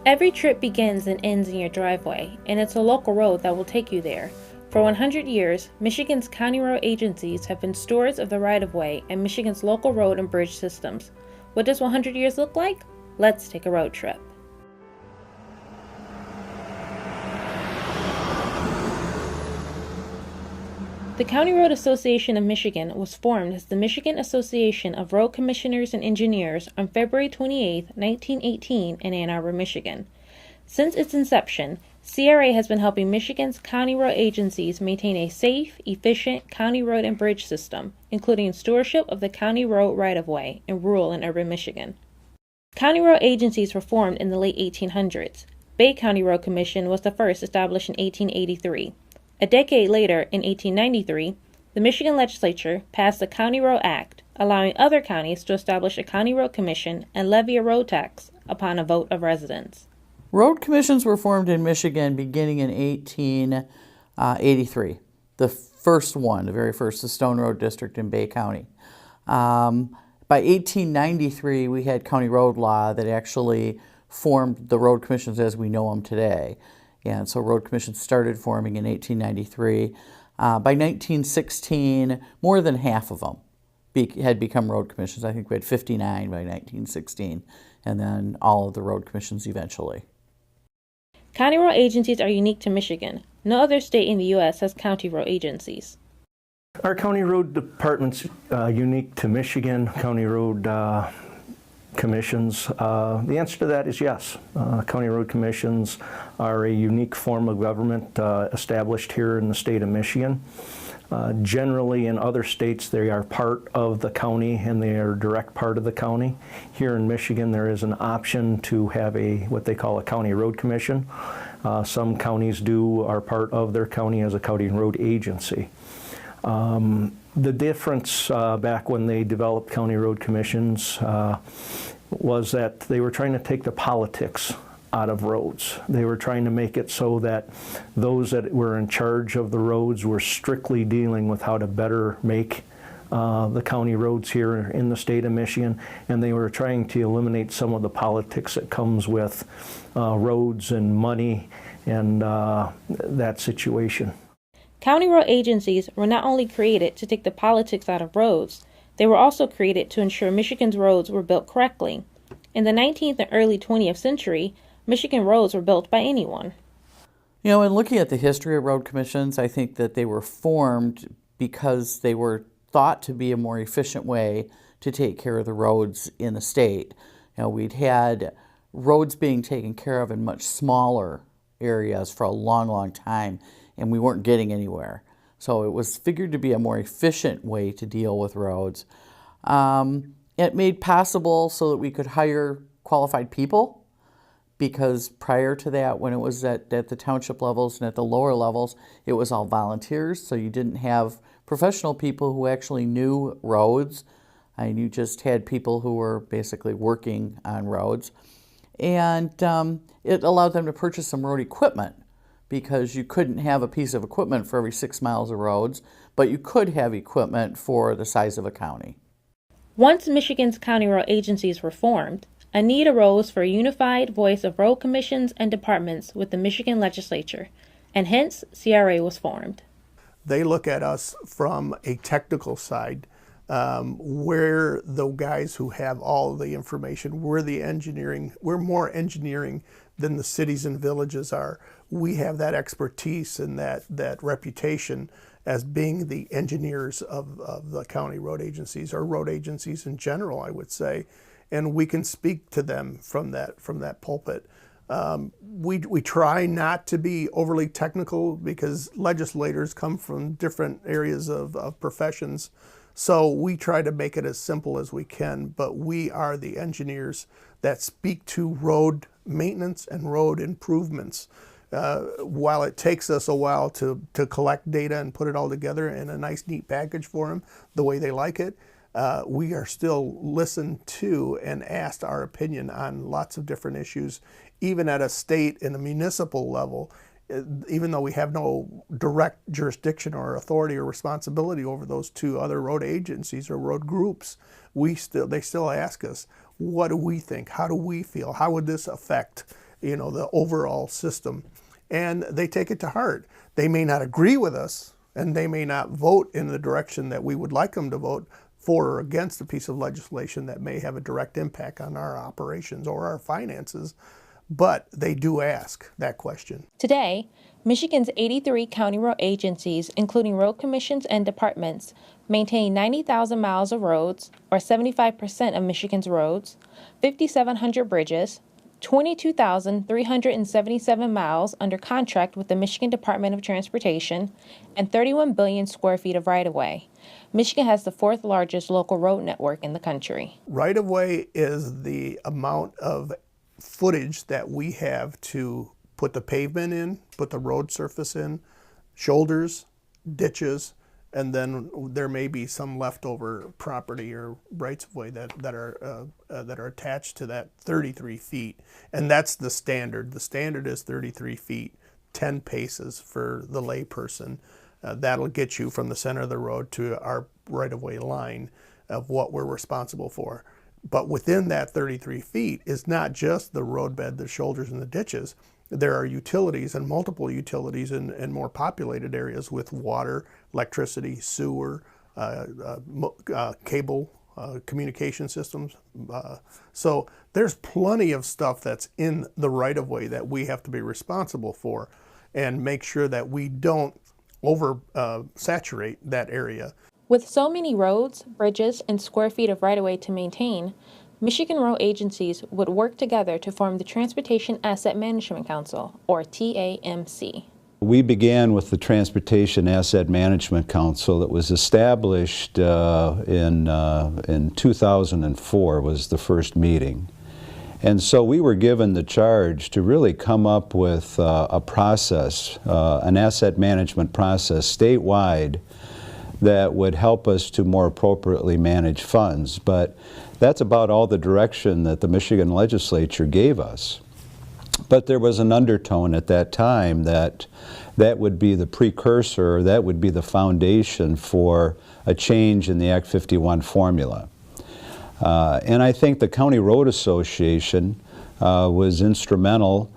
Every trip begins and ends in your driveway, and it's a local road that will take you there. For 100 years, Michigan's county road agencies have been stewards of the right-of-way and Michigan's local road and bridge systems. What does 100 years look like? Let's take a road trip. The County Road Association of Michigan was formed as the Michigan Association of Road Commissioners and Engineers on February 28, 1918 in Ann Arbor, Michigan. Since its inception, CRA has been helping Michigan's county road agencies maintain a safe, efficient county road and bridge system, including stewardship of the county road right-of-way in rural and urban Michigan. County road agencies were formed in the late 1800s. Bay County Road Commission was the first, established in 1883. A decade later, in 1893, the Michigan legislature passed the County Road Act, allowing other counties to establish a county road commission and levy a road tax upon a vote of residents. Road commissions were formed in Michigan beginning in 1883. The first one, the very first, the Stone Road District in Bay County. By 1893, we had county road law that actually formed the road commissions as we know them today. And so road commissions started forming in 1893. By 1916, more than half of them had become road commissions. I think we had 59 by 1916, and then all of the road commissions eventually. County road agencies are unique to Michigan. No other state in the U.S. has county road agencies. Our county road department's unique to Michigan. County road commissions, the answer to that is yes. County road commissions are a unique form of government established here in the state of Michigan. Generally in other states they are part of the county and they are a direct part of the county. Here in Michigan there is an option to have what they call a county road commission. Some counties are part of their county as a county road agency. The difference back when they developed county road commissions was that they were trying to take the politics out of roads. They were trying to make it so that those that were in charge of the roads were strictly dealing with how to better make the county roads here in the state of Michigan, and they were trying to eliminate some of the politics that comes with roads and money and that situation. County road agencies were not only created to take the politics out of roads, they were also created to ensure Michigan's roads were built correctly. In the 19th and early 20th century, Michigan roads were built by anyone. You know, in looking at the history of road commissions, I think that they were formed because they were thought to be a more efficient way to take care of the roads in the state. You know, we'd had roads being taken care of in much smaller areas for a long, long time, and we weren't getting anywhere. So it was figured to be a more efficient way to deal with roads. It made possible so that we could hire qualified people, because prior to that, when it was at the township levels and at the lower levels, it was all volunteers, so you didn't have professional people who actually knew roads, and you just had people who were basically working on roads. And it allowed them to purchase some road equipment, because you couldn't have a piece of equipment for every 6 miles of roads, but you could have equipment for the size of a county. Once Michigan's county road agencies were formed, a need arose for a unified voice of road commissions and departments with the Michigan legislature, and hence CRA was formed. They look at us from a technical side. We're the guys who have all the information. We're the engineering. We're more engineering than the cities and villages are. We have that expertise and that reputation as being the engineers of the county road agencies, or road agencies in general, I would say. And we can speak to them from that pulpit. We try not to be overly technical, because legislators come from different areas of professions. So we try to make it as simple as we can, but we are the engineers that speak to road maintenance and road improvements. While it takes us a while to collect data and put it all together in a nice, neat package for them, the way they like it, we are still listened to and asked our opinion on lots of different issues, even at a state and a municipal level. Even though we have no direct jurisdiction or authority or responsibility over those two other road agencies or road groups, they still ask us, what do we think? How do we feel? How would this affect? the overall system. And they take it to heart. They may not agree with us, and they may not vote in the direction that we would like them to vote for or against a piece of legislation that may have a direct impact on our operations or our finances, but they do ask that question. Today, Michigan's 83 county road agencies, including road commissions and departments, maintain 90,000 miles of roads, or 75% of Michigan's roads, 5,700 bridges, 22,377 miles under contract with the Michigan Department of Transportation, and 31 billion square feet of right-of-way. Michigan has the fourth largest local road network in the country. Right-of-way is the amount of footage that we have to put the pavement in, put the road surface in, shoulders, ditches, and then there may be some leftover property or rights-of-way that are attached to that 33 feet, and that's the standard. The standard is 33 feet, 10 paces for the layperson. That'll get you from the center of the road to our right-of-way line of what we're responsible for. But within that 33 feet is not just the roadbed, the shoulders, and the ditches. There are utilities and multiple utilities in more populated areas with water, electricity, sewer, cable, communication systems. So there's plenty of stuff that's in the right-of-way that we have to be responsible for and make sure that we don't saturate that area. With so many roads, bridges, and square feet of right-of-way to maintain, Michigan road agencies would work together to form the Transportation Asset Management Council, or TAMC. We began with the Transportation Asset Management Council that was established in 2004 was the first meeting. And so we were given the charge to really come up with a process, an asset management process statewide that would help us to more appropriately manage funds. But that's about all the direction that the Michigan legislature gave us. But there was an undertone at that time that would be the precursor, that would be the foundation for a change in the Act 51 formula. And I think the County Road Association was instrumental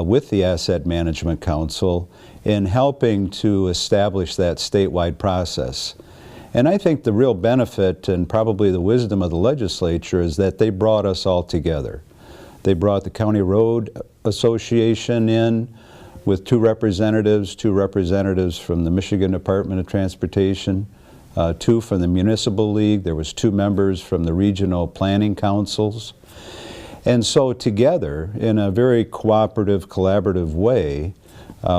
with the Asset Management Council in helping to establish that statewide process. And I think the real benefit and probably the wisdom of the legislature is that they brought us all together. They brought the County Road Association in with two representatives from the Michigan Department of Transportation, two from the Municipal League. There was 2 members from the regional planning councils. And so together, in a very cooperative, collaborative way,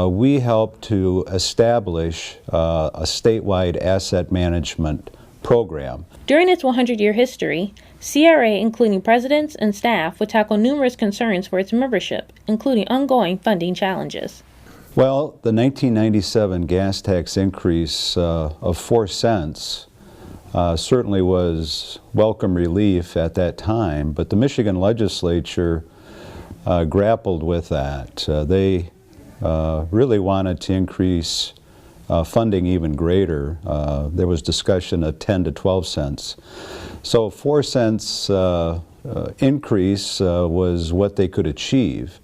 we helped to establish a statewide asset management program. During its 100-year history, CRA, including presidents and staff, would tackle numerous concerns for its membership, including ongoing funding challenges. Well, the 1997 gas tax increase of 4 cents certainly was welcome relief at that time, but the Michigan legislature grappled with that. They really wanted to increase funding even greater. There was discussion of 10 to 12 cents. So 4 cents increase was what they could achieve.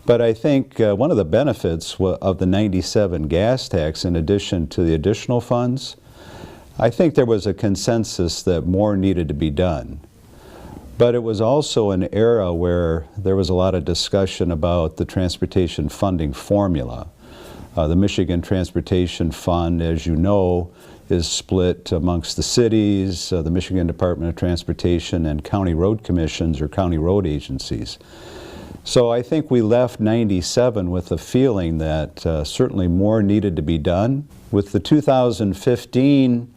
But I think one of the benefits of the 97 gas tax, in addition to the additional funds, I think there was a consensus that more needed to be done. But it was also an era where there was a lot of discussion about the transportation funding formula. The Michigan Transportation Fund, as you know, is split amongst the cities, the Michigan Department of Transportation, and county road commissions or county road agencies. So I think we left 97 with a feeling that certainly more needed to be done. With the 2015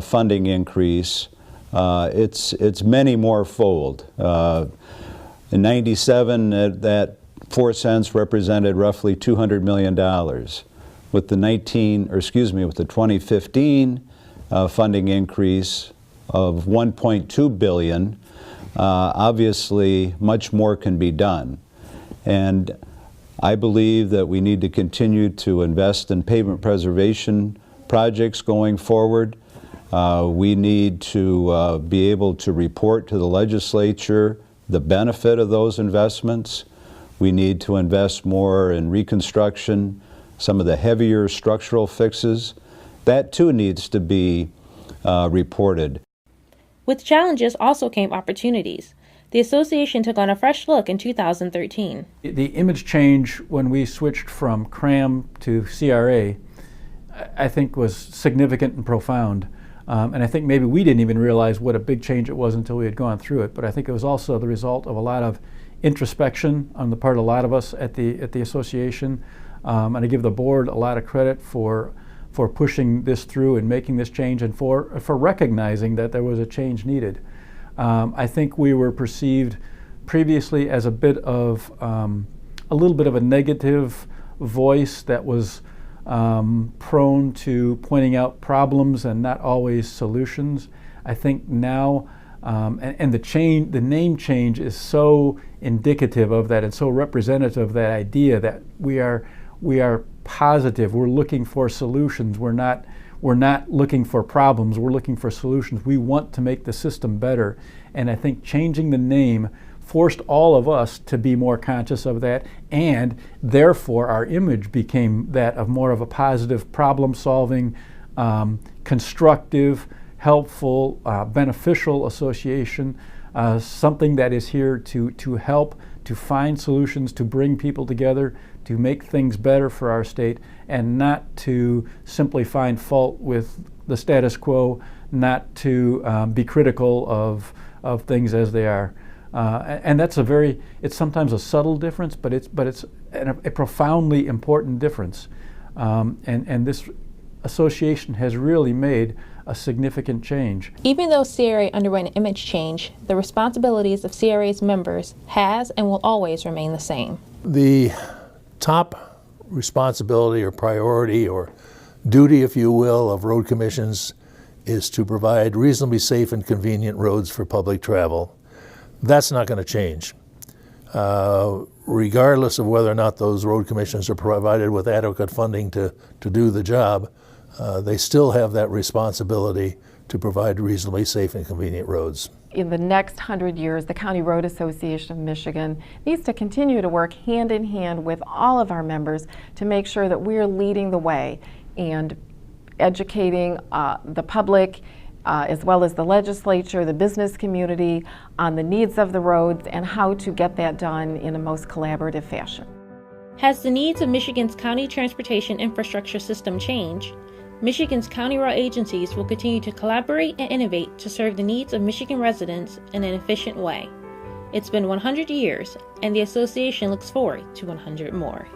funding increase, it's many more fold. In 97, that 4 cents represented roughly $200 million. With the 2015 funding increase of $1.2 billion, obviously much more can be done. And I believe that we need to continue to invest in pavement preservation projects going forward. We need to be able to report to the legislature the benefit of those investments. We need to invest more in reconstruction, some of the heavier structural fixes. That too needs to be reported. With challenges also came opportunities. The association took on a fresh look in 2013. The image change when we switched from CRAM to CRA, I think, was significant and profound. And I think maybe we didn't even realize what a big change it was until we had gone through it. But I think it was also the result of a lot of introspection on the part of a lot of us at the association. And I give the board a lot of credit for pushing this through and making this change, and for recognizing that there was a change needed. I think we were perceived previously as a little bit of a negative voice that was prone to pointing out problems and not always solutions. I think now, and the name change is so indicative of that and so representative of that idea that we are positive. We're looking for solutions. We're not looking for problems. We're looking for solutions. We want to make the system better. And I think changing the name forced all of us to be more conscious of that, and therefore our image became that of more of a positive, problem-solving, constructive, helpful, beneficial association, something that is here to help, to find solutions, to bring people together, to make things better for our state, and not to simply find fault with the status quo, not to be critical of things as they are. And that's it's sometimes a subtle difference, but it's a profoundly important difference. And this association has really made a significant change. Even though CRA underwent an image change, the responsibilities of CRA's members has and will always remain the same. The top responsibility or priority or duty, if you will, of road commissions is to provide reasonably safe and convenient roads for public travel. That's not going to change. Regardless of whether or not those road commissions are provided with adequate funding to do the job, they still have that responsibility to provide reasonably safe and convenient roads. In the next 100 years, the County Road Association of Michigan needs to continue to work hand in hand with all of our members to make sure that we're leading the way and educating the public as well as the legislature, the business community on the needs of the roads and how to get that done in a most collaborative fashion. As the needs of Michigan's county transportation infrastructure system change, Michigan's county road agencies will continue to collaborate and innovate to serve the needs of Michigan residents in an efficient way. It's been 100 years, and the association looks forward to 100 more.